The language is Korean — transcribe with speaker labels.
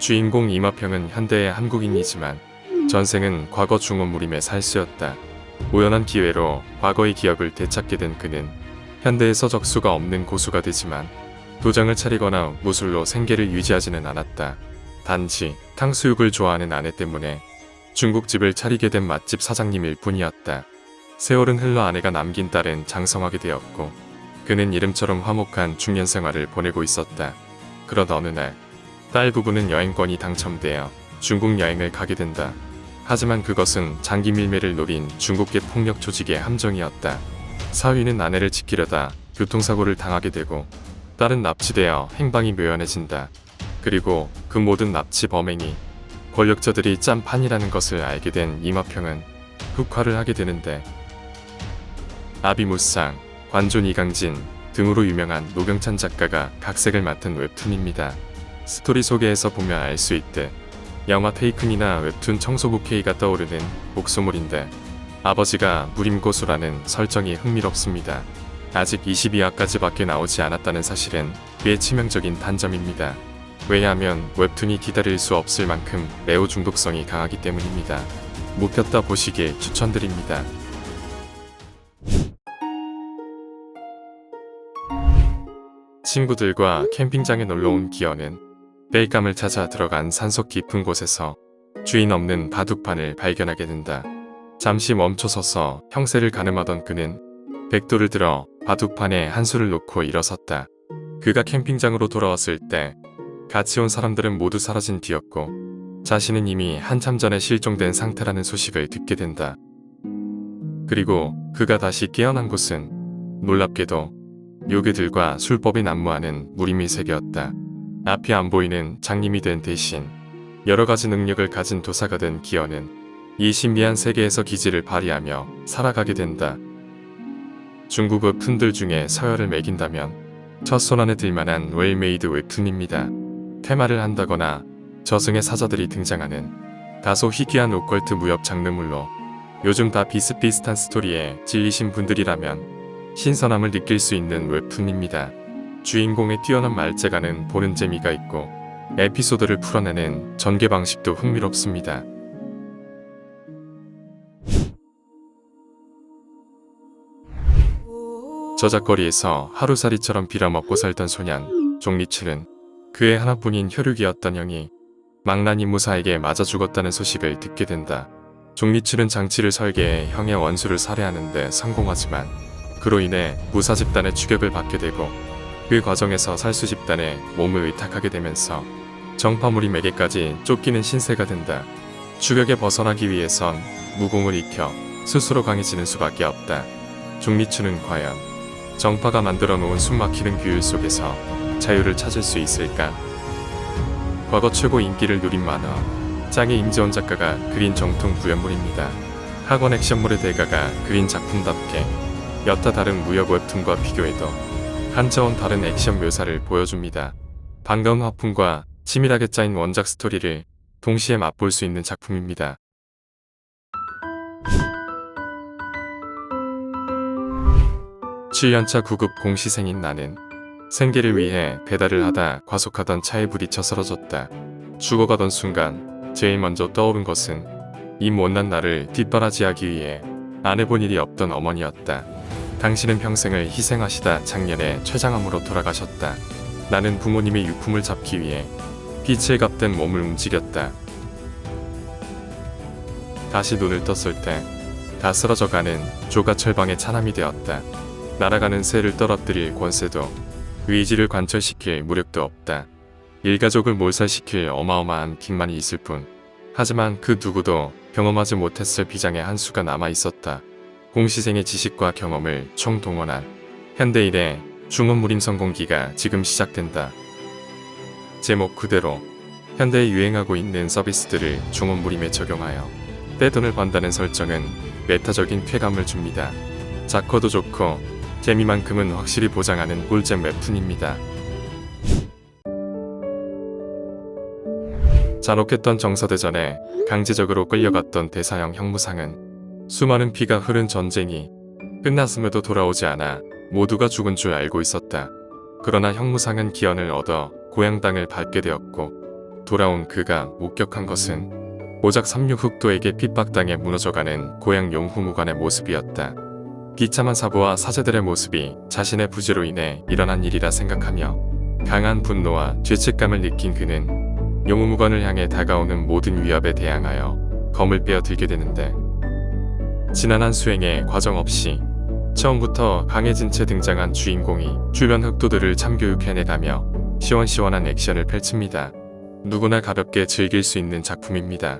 Speaker 1: 주인공 이마평은 현대의 한국인이지만 전생은 과거 중원무림의 살수였다. 우연한 기회로 과거의 기억을 되찾게 된 그는 현대에서 적수가 없는 고수가 되지만 도장을 차리거나 무술로 생계를 유지하지는 않았다. 단지 탕수육을 좋아하는 아내 때문에 중국집을 차리게 된 맛집 사장님일 뿐이었다. 세월은 흘러 아내가 남긴 딸은 장성하게 되었고 그는 이름처럼 화목한 중년 생활을 보내고 있었다. 그런 어느 날 딸 부부는 여행권이 당첨되어 중국 여행을 가게 된다. 하지만 그것은 장기 밀매를 노린 중국계 폭력 조직의 함정이었다. 사위는 아내를 지키려다 교통사고를 당하게 되고 딸은 납치되어 행방이 묘연해진다. 그리고 그 모든 납치 범행이 권력자들이 짠 판이라는 것을 알게 된 이마평은 흑화를 하게 되는데 아비무상, 관존 이강진 등으로 유명한 노병찬 작가가 각색을 맡은 웹툰입니다. 스토리 소개에서 보면 알 수 있듯 영화 테이큰이나 웹툰 청소부 K가 떠오르는 복수물인데 아버지가 무림고수라는 설정이 흥미롭습니다. 아직 22화까지 밖에 나오지 않았다는 사실은 꽤 치명적인 단점입니다. 왜냐하면 웹툰이 기다릴 수 없을 만큼 매우 중독성이 강하기 때문입니다. 묵혔다 보시길 추천드립니다. 친구들과 캠핑장에 놀러온 기어는 땔감을 찾아 들어간 산속 깊은 곳에서 주인 없는 바둑판을 발견하게 된다. 잠시 멈춰서서 형세를 가늠하던 그는 백도를 들어 바둑판에 한 수를 놓고 일어섰다. 그가 캠핑장으로 돌아왔을 때 같이 온 사람들은 모두 사라진 뒤였고 자신은 이미 한참 전에 실종된 상태라는 소식을 듣게 된다. 그리고 그가 다시 깨어난 곳은 놀랍게도 요괴들과 술법이 난무하는 무림의 세계였다. 앞이 안 보이는 장님이 된 대신 여러가지 능력을 가진 도사가 된 기어는 이 신비한 세계에서 기지를 발휘하며 살아가게 된다. 중국어 푼들 중에 서열을 매긴다면 첫 손안에 들만한 웰메이드 웹툰입니다. 테마를 한다거나 저승의 사자들이 등장하는 다소 희귀한 오컬트 무협 장르물로 요즘 다 비슷비슷한 스토리에 질리신 분들이라면 신선함을 느낄 수 있는 웹툰입니다. 주인공의 뛰어난 말재가는 보는 재미가 있고 에피소드를 풀어내는 전개 방식도 흥미롭습니다. 저작거리에서 하루살이처럼 빌어먹고 살던 소년 종리출은 그의 하나뿐인 혈육이었던 형이 망나니 무사에게 맞아 죽었다는 소식을 듣게 된다. 종리출은 장치를 설계해 형의 원수를 살해하는데 성공하지만 그로 인해 무사 집단의 추격을 받게 되고 그 과정에서 살수 집단에 몸을 의탁하게 되면서 정파무림에게까지 쫓기는 신세가 된다. 추격에 벗어나기 위해선 무공을 익혀 스스로 강해지는 수밖에 없다. 종리추는 과연 정파가 만들어 놓은 숨막히는 규율 속에서 자유를 찾을 수 있을까? 과거 최고 인기를 누린 만화 짱의 임재원 작가가 그린 정통 구연물입니다. 학원 액션물의 대가가 그린 작품답게 여타 다른 무협 웹툰과 비교해도 한 차원 다른 액션 묘사를 보여줍니다. 반가운 화풍과 치밀하게 짜인 원작 스토리를 동시에 맛볼 수 있는 작품입니다. (7년차) 9급 공시생인 나는 생계를 위해 배달을 하다 과속하던 차에 부딪혀 쓰러졌다. 죽어가던 순간 제일 먼저 떠오른 것은 이 못난 나를 뒷바라지하기 위해 안 해본 일이 없던 어머니였다. 당신은 평생을 희생하시다 작년에 췌장암으로 돌아가셨다. 나는 부모님의 유품을 잡기 위해 빛에 값된 몸을 움직였다. 다시 눈을 떴을 때 다 쓰러져가는 조가철방의 차남이 되었다. 날아가는 새를 떨어뜨릴 권세도 의지를 관철시킬 무력도 없다. 일가족을 몰살시킬 어마어마한 빚만이 있을 뿐. 하지만 그 누구도 경험하지 못했을 비장의 한 수가 남아있었다. 공시생의 지식과 경험을 총동원한 현대인의 중원무림 성공기가 지금 시작된다. 제목 그대로 현대에 유행하고 있는 서비스들을 중원무림에 적용하여 떼돈을 번다는 설정은 메타적인 쾌감을 줍니다. 작화도 좋고 재미만큼은 확실히 보장하는 꿀잼 웹툰입니다. 잔혹했던 정서대전에 강제적으로 끌려갔던 대사형 형무상은 수많은 피가 흐른 전쟁이 끝났음에도 돌아오지 않아 모두가 죽은 줄 알고 있었다. 그러나 형무상은 기원을 얻어 고향 땅을 밟게 되었고 돌아온 그가 목격한 것은 고작 36흑도에게 핍박당해 무너져가는 고향 용후무관의 모습이었다. 비참한 사부와 사제들의 모습이 자신의 부재로 인해 일어난 일이라 생각하며 강한 분노와 죄책감을 느낀 그는 용후무관을 향해 다가오는 모든 위협에 대항하여 검을 빼어 들게 되는데, 지난한 수행의 과정 없이 처음부터 강해진 채 등장한 주인공이 주변 흑도들을 참교육해내가며 시원시원한 액션을 펼칩니다. 누구나 가볍게 즐길 수 있는 작품입니다.